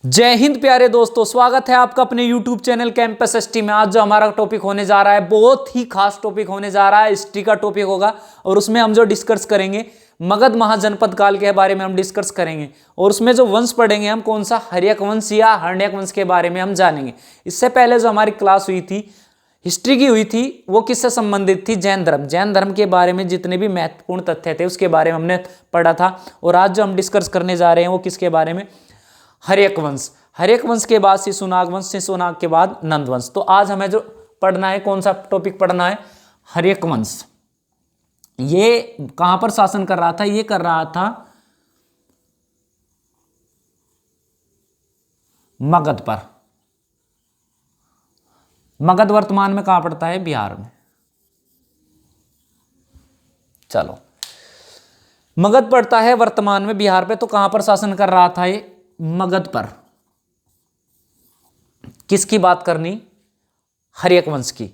जय हिंद प्यारे दोस्तों, स्वागत है आपका अपने YouTube चैनल कैंपस एसटी में। आज जो हमारा टॉपिक होने जा रहा है बहुत ही खास टॉपिक होने जा रहा है। हिस्ट्री का टॉपिक होगा और उसमें हम जो डिस्कस करेंगे मगध महाजनपद काल के बारे में हम डिस्कस करेंगे। और उसमें जो वंश पढ़ेंगे हम कौन सा, हर्यक वंश या हर्ण्यक वंश के बारे में हम जानेंगे। इससे पहले जो हमारी क्लास हुई थी हिस्ट्री की हुई थी वो किससे संबंधित थी, जैन धर्म। जैन धर्म के बारे में जितने भी महत्वपूर्ण तथ्य थे उसके बारे में हमने पढ़ा था। और आज जो हम डिस्कस करने जा रहे हैं वो किसके बारे में, हर्यक वंश। हर्यक वंश के बाद शिशुनाग वंश, शिशुनाग के बाद नंद वंश। तो आज हमें जो पढ़ना है, कौन सा टॉपिक पढ़ना है, हर्यक वंश। ये कहां पर शासन कर रहा था, ये कर रहा था मगध पर। मगध वर्तमान में कहां पड़ता है, बिहार में। चलो, मगध पड़ता है वर्तमान में बिहार पे। तो कहां पर शासन कर रहा था ये, मगध पर। किसकी बात करनी, हर्यक वंश की।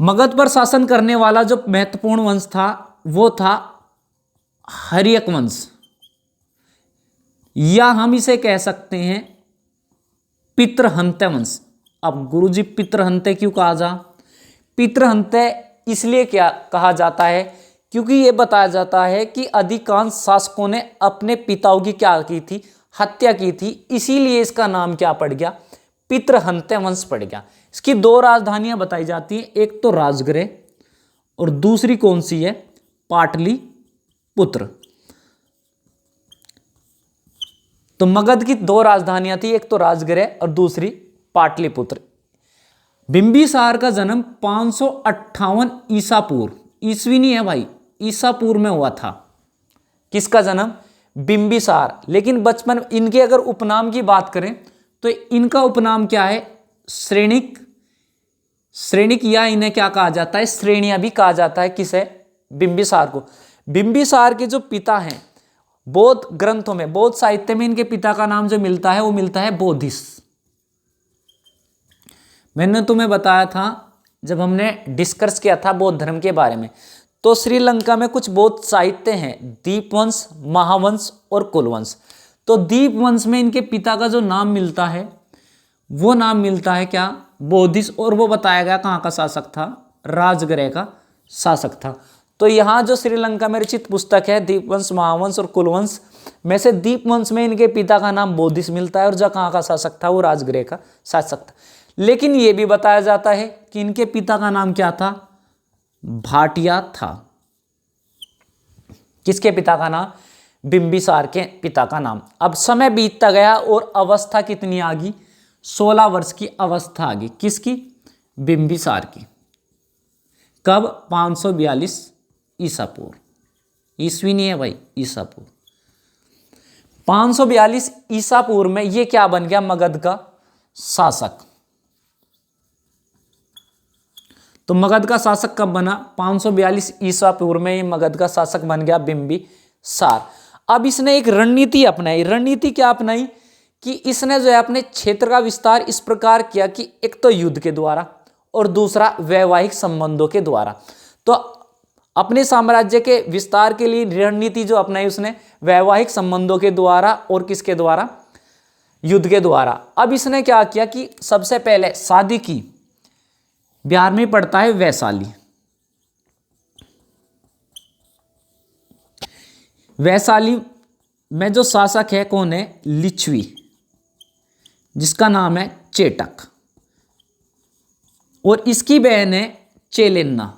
मगध पर शासन करने वाला जो महत्वपूर्ण वंश था वो था हर्यक वंश, या हम इसे कह सकते हैं पितृहंत्य वंश। अब गुरुजी पितृहंत्य क्यों कहा जा, पितृहंत्य इसलिए क्या कहा जाता है क्योंकि यह बताया जाता है कि अधिकांश शासकों ने अपने पिताओं की क्या की थी, हत्या की थी। इसीलिए इसका नाम क्या पड़ गया, पितृहंत्य वंश पड़ गया। इसकी दो राजधानियां बताई जाती हैं, एक तो राजगृह और दूसरी कौन सी है, पाटलिपुत्र। तो मगध की दो राजधानियां थी, एक तो राजगृह और दूसरी पाटलिपुत्र। बिंबिसार का जन्म 558 ईसा पूर्व, ईस्वी नहीं है भाई, ईसा पूर्व में हुआ था। किसका जन्म, बिंबिसार। लेकिन बचपन इनके अगर उपनाम की बात करें तो इनका उपनाम क्या है, श्रेणिक। श्रेणिक या इन्हें क्या कहा जाता है, श्रेणियां भी कहा जाता है। किसे, बिंबिसार को। बिंबिसार के जो पिता हैं, बौद्ध ग्रंथों में, बौद्ध साहित्य में इनके पिता का नाम जो मिलता है वो मिलता है बोधिस। मैंने तुम्हें बताया था जब हमने डिस्कस किया था बौद्ध धर्म के बारे में, तो श्रीलंका में कुछ बौद्ध साहित्य हैं, दीपवंश, महावंश और कुलवंश। तो दीपवंश में इनके पिता का जो नाम मिलता है वो नाम मिलता है क्या, बोधिस। और वो बताया गया कहाँ का शासक था, राजगृह का शासक था। तो यहाँ जो श्रीलंका में रचित पुस्तक है दीपवंश, महावंश और कुलवंश में से दीपवंश में इनके पिता का नाम बोधिस मिलता है और जो कहाँ का शासक था वो राजगृह का शासक था। लेकिन ये भी बताया जाता है कि इनके पिता का नाम क्या था, भाटिया था। किसके पिता का नाम, बिंबिसार के पिता का नाम। अब समय बीतता गया और अवस्था कितनी आ गई, 16 वर्ष की अवस्था आ गई। किसकी, बिंबिसार की। कब, 542 ईसा पूर्व, ईस्वी नहीं है भाई, ईसा पूर्व। 542 ईसा पूर्व में ये क्या बन गया, मगध का शासक। तो मगध का शासक कब बना, 542 ईसा पूर्व में ये मगध का शासक बन गया बिंबिसार। अब इसने एक रणनीति अपनाई। रणनीति क्या अपनाई कि इसने जो है अपने क्षेत्र का विस्तार इस प्रकार किया कि एक तो युद्ध के द्वारा और दूसरा वैवाहिक संबंधों के द्वारा। तो अपने साम्राज्य के विस्तार के लिए रणनीति जो अपनाई उसने वैवाहिक संबंधों के द्वारा और किसके द्वारा, युद्ध के द्वारा। अब इसने क्या किया कि सबसे पहले शादी की। बिहार में पड़ता है वैशाली। वैशाली में जो शासक है कौन है, लिच्छवी, जिसका नाम है चेटक। और इसकी बहन है चेलेन्ना।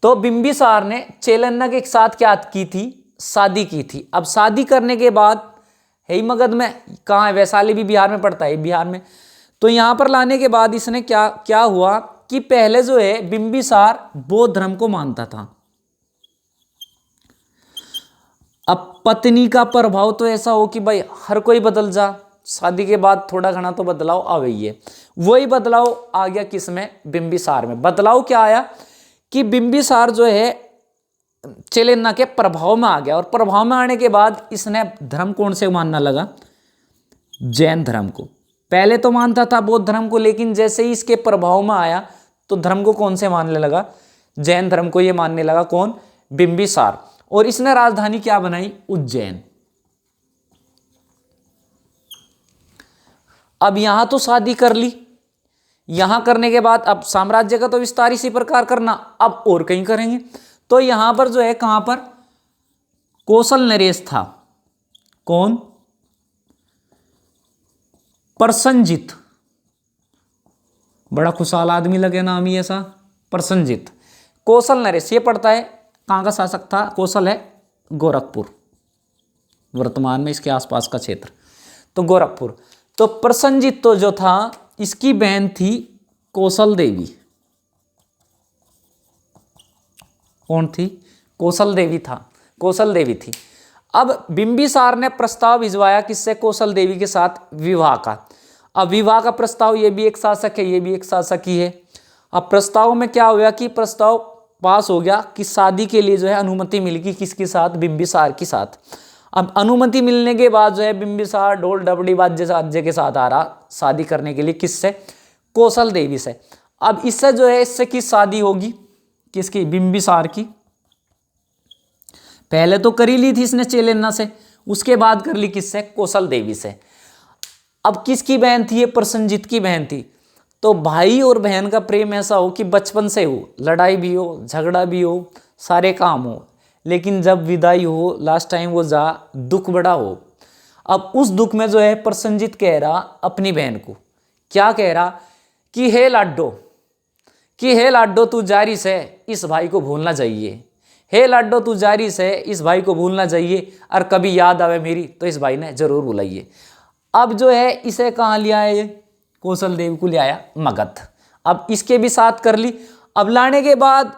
तो बिंबिसार ने चेलेन्ना के साथ क्या की थी, शादी की थी। अब शादी करने के बाद है ही मगध में, कहाँ है, वैशाली भी बिहार में पड़ता है, बिहार में। तो यहां पर लाने के बाद इसने क्या हुआ कि पहले जो है बिंबिसार बौद्ध धर्म को मानता था। अब पत्नी का प्रभाव तो ऐसा हो कि भाई हर कोई बदल जा, शादी के बाद थोड़ा घना तो बदलाव आ गई है। वही बदलाव आ गया किसमें, बिंबिसार में। बदलाव क्या आया कि बिंबिसार जो है चेलेन्ना के प्रभाव में आ गया। और प्रभाव में आने के बाद इसने धर्म कौन से मानना लगा, जैन धर्म को। पहले तो मानता था बौद्ध धर्म को, लेकिन जैसे ही इसके प्रभाव में आया तो धर्म को कौन से मानने लगा, जैन धर्म को ये मानने लगा। कौन, बिंबिसार। और इसने राजधानी क्या बनाई? उज्जैन। अब यहां तो शादी कर ली, यहां करने के बाद अब साम्राज्य का तो विस्तार इसी प्रकार करना, अब और कहीं करेंगे। तो यहां पर जो है, कहां पर? कौशल नरेश था। कौन? प्रसन्नजीत। बड़ा खुशहाल आदमी लगे नाम ही ऐसा, प्रसन्नजीत। कौशल नरेश ये पड़ता है, कहां का शासक था? कौशल है गोरखपुर, वर्तमान में इसके आसपास का क्षेत्र, तो गोरखपुर। तो प्रसन्नजीत तो जो था, इसकी बहन थी कौशल देवी। कौन थी? कौशल देवी था, कौशल देवी थी। अब बिंबिसार ने प्रस्ताव भिजवाया किससे? कौशल देवी के साथ विवाह का। अब विवाह का प्रस्ताव, ये भी एक शासक है, ये भी एक शासक ही है। अब प्रस्ताव में क्या हुआ कि प्रस्ताव पास हो गया कि शादी के लिए जो है अनुमति मिल गई, किसके साथ? बिंबिसार के साथ। अब अनुमति मिलने के बाद जो है बिंबिसार ढोल डबडी बाजे साजे के साथ आ रहा शादी करने के लिए, किससे? कौशल देवी से। अब इससे जो है, इससे की शादी होगी, किसकी? बिंबिसार की। पहले तो कर ही ली थी इसने चेलेन्ना से, उसके बाद कर ली किससे? कौशल देवी से। अब किसकी बहन थी ये? प्रसन्नजीत की बहन थी। तो भाई और बहन का प्रेम ऐसा हो कि बचपन से हो, लड़ाई भी हो, झगड़ा भी हो, सारे काम हो, लेकिन जब विदाई हो, लास्ट टाइम वो जा, दुख बड़ा हो। अब उस दुख में जो है प्रसन्नजीत कह रहा अपनी बहन को, क्या कह रहा? कि हे लाडो, कि हे लाडो तू जारी से इस भाई को भूलना चाहिए, हे लाडो तू जारी से इस भाई को भूलना चाहिए, और कभी याद आवे मेरी तो इस भाई ने जरूर बुलाइए। अब जो है इसे कहाँ लिया है? ये कौशल देव को ले आया मगध। अब इसके भी साथ कर ली। अब लाने के बाद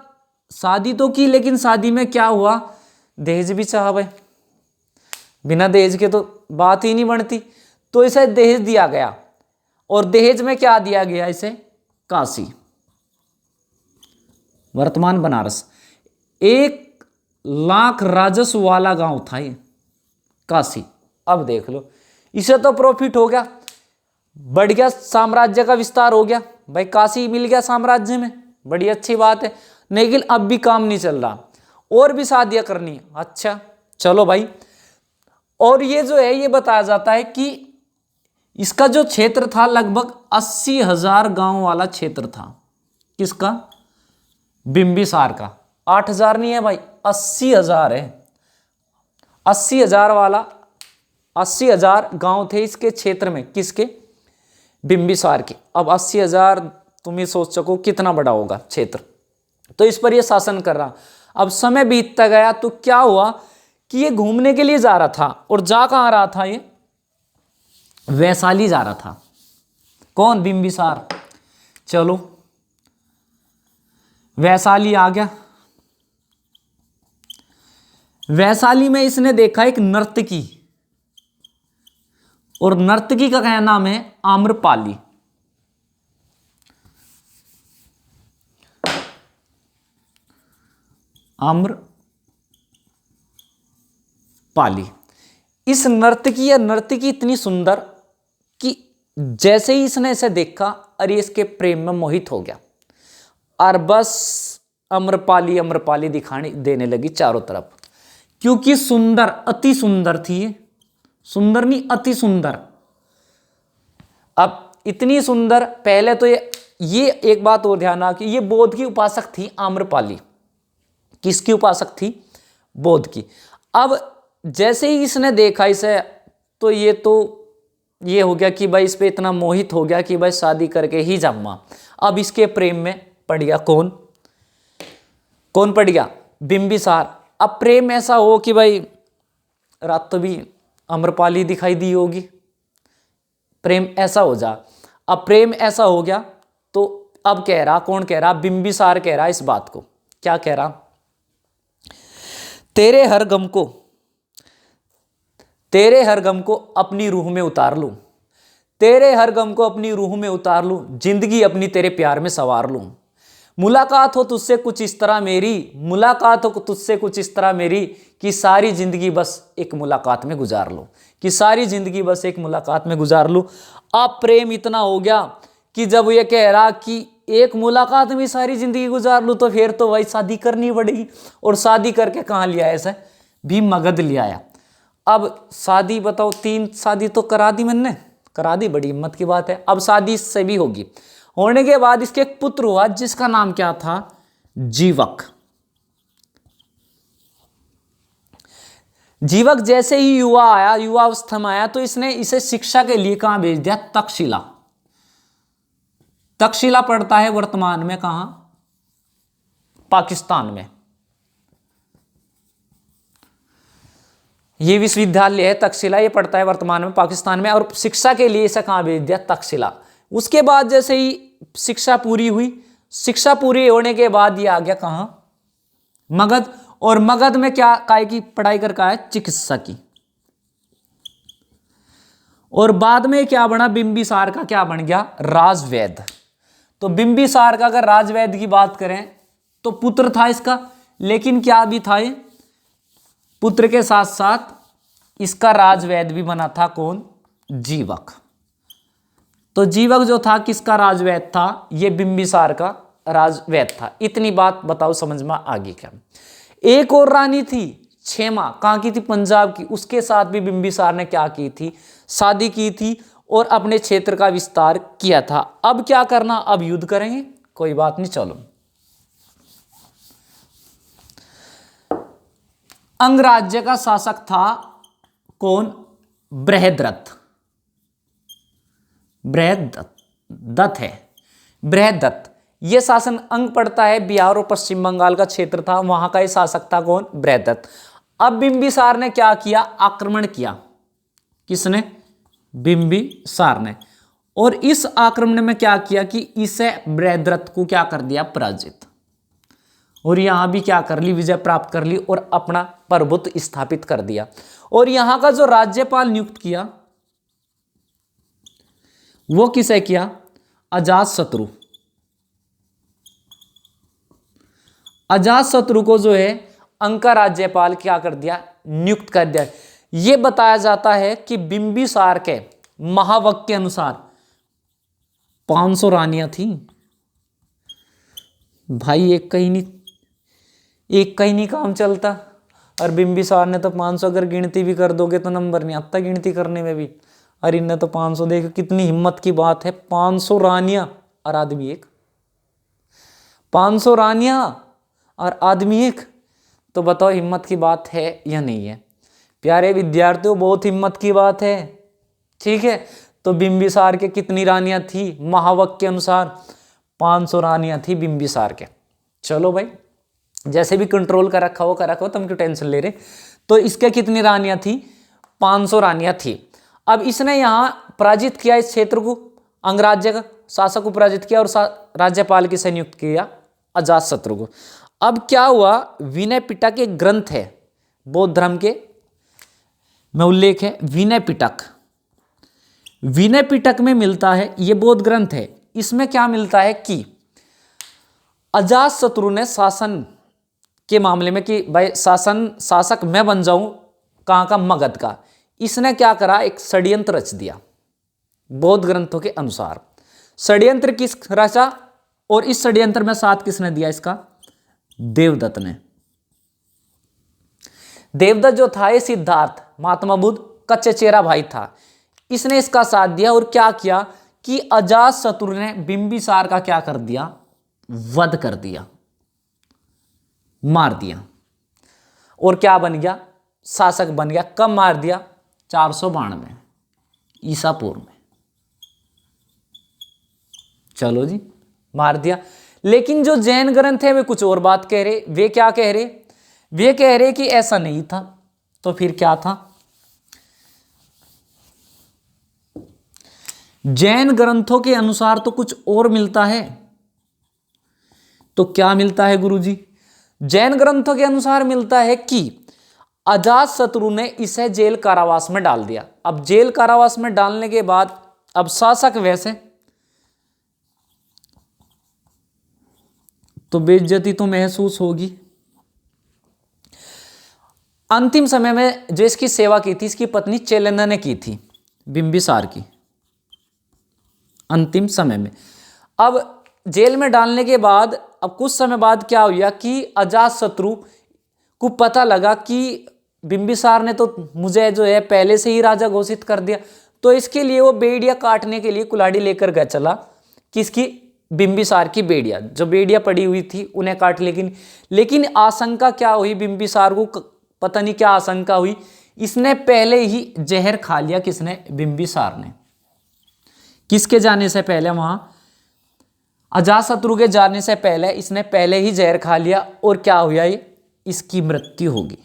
शादी तो की, लेकिन शादी में क्या हुआ? दहेज भी चाहा भाई, बिना दहेज के तो बात ही नहीं बनती। तो इसे दहेज दिया गया, और दहेज में क्या दिया गया इसे? काशी, वर्तमान बनारस। 1,00,000 राजस्व वाला गांव था ये काशी। अब देख लो, इसे तो प्रॉफिट हो गया, बढ़ गया, साम्राज्य का विस्तार हो गया भाई, काशी मिल गया साम्राज्य में, बड़ी अच्छी बात है। लेकिन अब भी काम नहीं चल रहा, और भी शादियां करनी है। अच्छा चलो भाई, और ये जो है, ये बताया जाता है कि इसका जो क्षेत्र था लगभग 80,000 गांव वाला क्षेत्र था। किसका? बिंबिसार का। 8,000 नहीं है भाई, 80,000 है। 80,000 वाला, 80,000 गांव थे इसके क्षेत्र में, किसके? बिंबिसार के। अब 80,000 तुम ही सोच सको कितना बड़ा होगा क्षेत्र। तो इस पर यह शासन कर रहा। अब समय बीतता गया तो क्या हुआ कि ये घूमने के लिए जा रहा था, और जा कहां रहा था? ये वैशाली जा रहा था। कौन? बिंबिसार। चलो वैशाली आ गया। वैशाली में इसने देखा एक नर्तकी, और नर्तकी का क्या नाम है? आम्रपाली। आम्रपाली। इस नर्तकी या नर्तकी इतनी सुंदर कि जैसे ही इसने इसे देखा, अरे इसके प्रेम में मोहित हो गया, और बस आम्रपाली आम्रपाली दिखाने देने लगी चारों तरफ, क्योंकि सुंदर, अति सुंदर थी ये। सुंदर नहीं, अति सुंदर। अब इतनी सुंदर, पहले तो ये एक बात और ध्यान रखिए, ये बोध की उपासक थी आम्रपाली। किसकी उपासक थी? बोध की। अब जैसे ही इसने देखा इसे, तो ये हो गया कि भाई इस पे इतना मोहित हो गया कि भाई शादी करके ही जाऊंगा। अब इसके प्रेम में पड़ गया। कौन पड़ गया? बिंबिसार। अब प्रेम ऐसा हो कि भाई रात तो भी आम्रपाली दिखाई दी होगी, प्रेम ऐसा हो जा। अब प्रेम ऐसा हो गया तो अब कह रहा, कौन कह रहा? बिंबिसार कह रहा इस बात को। क्या कह रहा? तेरे हर गम को अपनी रूह में उतार लूं, तेरे हर गम को अपनी रूह में उतार लूं, जिंदगी अपनी तेरे प्यार में सवार लूं। मुलाकात हो तुझसे कुछ इस तरह मेरी, मुलाकात हो तुझसे कुछ इस तरह मेरी, कि सारी जिंदगी बस एक मुलाकात में गुजार लूं, कि सारी जिंदगी बस एक मुलाकात में गुजार लूं। अब प्रेम इतना हो गया कि जब ये कह रहा कि एक मुलाकात में सारी जिंदगी गुजार लूं, तो फिर तो भाई शादी करनी पड़ेगी। और शादी करके कहाँ लिया ऐसा? भी मगध ले आया। अब शादी बताओ, 3 शादी तो करा दी मैंने, करा दी, बड़ी हिम्मत की बात है। अब शादी इससे भी होगी। होने के बाद इसके एक पुत्र हुआ जिसका नाम क्या था, जीवक। जीवक जैसे ही युवावस्था में आया तो इसने इसे शिक्षा के लिए कहां भेज दिया, तक्षशिला। तक्षशिला पड़ता है वर्तमान में कहां, पाकिस्तान में। ये विश्वविद्यालय है तक्षशिला, ये पड़ता है वर्तमान में पाकिस्तान में, और शिक्षा के लिए इसे कहां भेज दिया, तक्षशिला। उसके बाद जैसे ही शिक्षा पूरी हुई, शिक्षा पूरी होने के बाद ये आ गया कहां, मगध। और मगध में क्या काय की पढ़ाई कर का है, चिकित्सा की। और बाद में क्या बना, बिंबिसार का क्या बन गया, राजवैद्य। तो बिंबिसार का अगर राजवैद्य की बात करें तो पुत्र था इसका, लेकिन क्या भी था, ये पुत्र के साथ साथ इसका राजवैद्य भी बना था, कौन, जीवक। तो जीवक जो था किसका राजवैद्य था, ये बिंबिसार का राजवैद्य था। इतनी बात बताओ समझ में आ गई क्या। एक और रानी थी क्षेमा, कहां की थी, पंजाब की। उसके साथ भी बिंबिसार ने क्या की थी, शादी की थी और अपने क्षेत्र का विस्तार किया था। अब क्या करना, अब युद्ध करेंगे, कोई बात नहीं, चलो। अंगराज्य का शासक था कौन, बृहद्रथ। बृहद्रथ है, बृहद्रथ। यह शासन अंग पड़ता है बिहार और पश्चिम बंगाल का क्षेत्र था, वहां का यह शासक था कौन, बृहद्रथ। अब बिंबिसार ने क्या किया, आक्रमण किया। किसने, बिंबिसार ने। और इस आक्रमण में क्या किया कि इसे बृहद्रथ को क्या कर दिया, पराजित। और यहां भी क्या कर ली, विजय प्राप्त कर ली और अपना प्रभुत्व स्थापित कर दिया। और यहां का जो राज्यपाल नियुक्त किया वो किसे किया, अजातशत्रु। अजातशत्रु को जो है अंग का राज्यपाल क्या कर दिया, नियुक्त कर दिया। यह बताया जाता है कि बिंबिसार के महावक्य के अनुसार 500 रानियां थी। भाई एक कहीं नहीं काम चलता। और बिंबिसार ने तो 500, अगर गिनती भी कर दोगे तो नंबर नहीं आता गिनती करने में भी। और इनने तो 500, देखो कितनी हिम्मत की बात है, 500 रानियां और आदमी एक। 500 रानियां और आदमी एक, तो बताओ हिम्मत की बात है या नहीं है। प्यारे विद्यार्थियों, बहुत हिम्मत की बात है, ठीक है। तो बिंबिसार के कितनी रानियां थी, महावक्य के अनुसार 500 रानियां थी बिंबिसार के। चलो भाई, जैसे भी कंट्रोल कर रखा हो, तुम क्यों टेंशन ले रहे। तो इसके कितनी रानियां थी, 500 रानियां थी। अब इसने यहां पराजित किया इस क्षेत्र को, अंगराज्य का शासक को पराजित किया और राज्यपाल की से नियुक्त किया, अजातशत्रु को। अब क्या हुआ, विनय पिटक एक ग्रंथ है बौद्ध धर्म के में उल्लेख है, विनय पिटक। विनय पिटक में मिलता है, यह बौद्ध ग्रंथ है, इसमें क्या मिलता है कि अजातशत्रु ने शासन के मामले में कि भाई शासक मैं बन जाऊं, कहां का, मगध का। इसने क्या करा, एक षड्यंत्र रच दिया बौद्ध ग्रंथों के अनुसार। षड्यंत्र किस रचा, और इस षड्यंत्र में साथ किसने दिया, इसका देवदत्त ने। देवदत्त जो था ये सिद्धार्थ महात्मा बुद्ध का चचेरा भाई था, इसने इसका साथ दिया। और क्या किया कि अजातशत्रु ने बिंबिसार का क्या कर दिया, वध कर दिया, मार दिया। और क्या बन गया, शासक बन गया। कब मार दिया, 492 ईसा पूर्व में। चलो जी, मार दिया। लेकिन जो जैन ग्रंथ है वे कुछ और बात कह रहे। वे क्या कह रहे, वे कह रहे कि ऐसा नहीं था। तो फिर क्या था, जैन ग्रंथों के अनुसार तो कुछ और मिलता है। तो क्या मिलता है गुरुजी, जैन ग्रंथों के अनुसार मिलता है कि अजातशत्रु ने इसे जेल कारावास में डाल दिया। अब जेल कारावास में डालने के बाद अब शासक वैसे तो बेइज्जती तो महसूस होगी। अंतिम समय में जो इसकी सेवा की थी, इसकी पत्नी चेलेना ने की थी, बिंबिसार की, अंतिम समय में। अब जेल में डालने के बाद अब कुछ समय बाद क्या हुआ कि अजातशत्रु को पता लगा कि बिंबिसार ने तो मुझे जो है पहले से ही राजा घोषित कर दिया, तो इसके लिए वो बेड़िया काटने के लिए कुल्हाड़ी लेकर गया चला। किसकी? बिंबिसार की बेड़िया, जो बेड़िया पड़ी हुई थी उन्हें काट। लेकिन आशंका क्या हुई बिंबिसार को, पता नहीं क्या आशंका हुई, इसने पहले ही जहर खा लिया। किसने? बिंबिसार ने। किसके जाने से पहले? वहां अजातशत्रु के जाने से पहले इसने पहले ही जहर खा लिया। और क्या हुआ? इसकी मृत्यु होगी।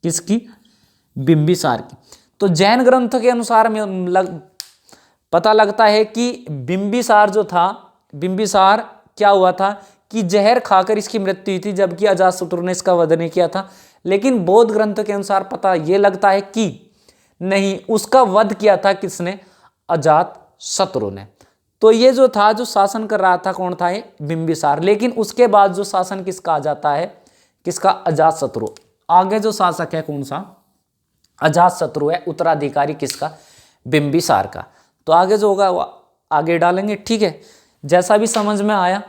किसकी? बिंबिसार की। तो जैन ग्रंथों के अनुसार पता लगता है कि बिंबिसार जो था, बिंबिसार क्या हुआ था कि जहर खाकर इसकी मृत्यु हुई थी, जबकि अजातशत्रु ने इसका वध नहीं किया था। लेकिन बौद्ध ग्रंथों के अनुसार पता यह लगता है कि नहीं, उसका वध किया था किसने? अजातशत्रु ने। तो ये जो था, जो शासन कर रहा था, कौन था? ये बिंबिसार। लेकिन उसके बाद जो शासन किसका आ जाता है? किसका? अजातशत्रु। आगे जो शासक है कौन सा? अजातशत्रु है। उत्तराधिकारी किसका? बिंबिसार का। तो आगे जो होगा वो आगे डालेंगे, ठीक है। जैसा भी समझ में आया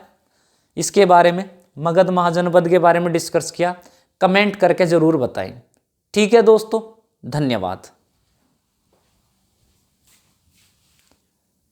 इसके बारे में, मगध महाजनपद के बारे में डिस्कस किया, कमेंट करके जरूर बताएं। ठीक है दोस्तों, धन्यवाद।